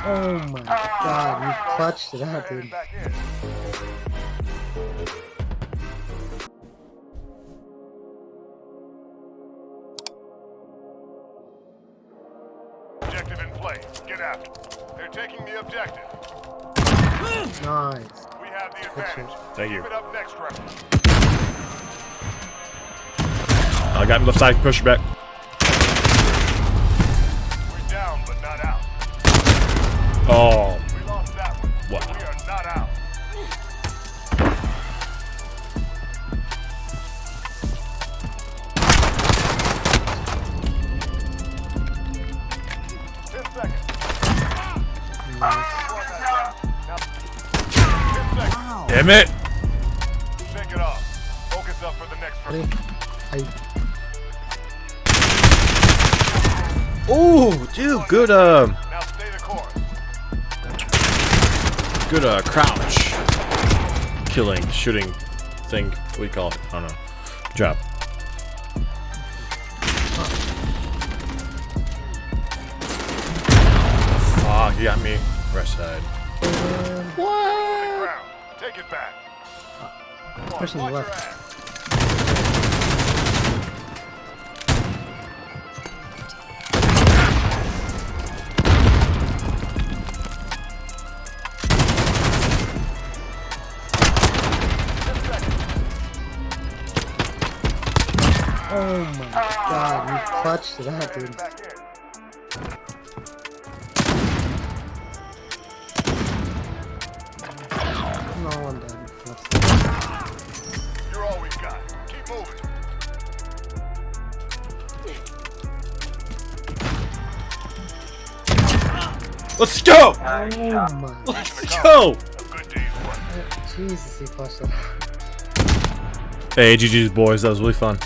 Oh my god, you clutched it out, dude. Objective in place. Get after. They're taking the objective. Nice. We have the advantage. Thank you. Keep it up next round. I got him left side. Push back. We're down, but not out. Oh. We lost that one. Wow. We are not out. Damn it! Shake it off. Focus up for the next round. Oh, dude, good Now stay the course. good crouch killing, shooting thing. What do you call it? I don't know. Good job. Fuck, you got me. Right side. Ground. Take it back. Pushing Watch your left. ass. Oh my god, you clutched it out, dude. Back in. No one done. You're all we've got. Keep moving. Let's go! Oh my. Let's go! A good day's work. Jesus, he clutched it out. Hey, GG's boys. That was really fun.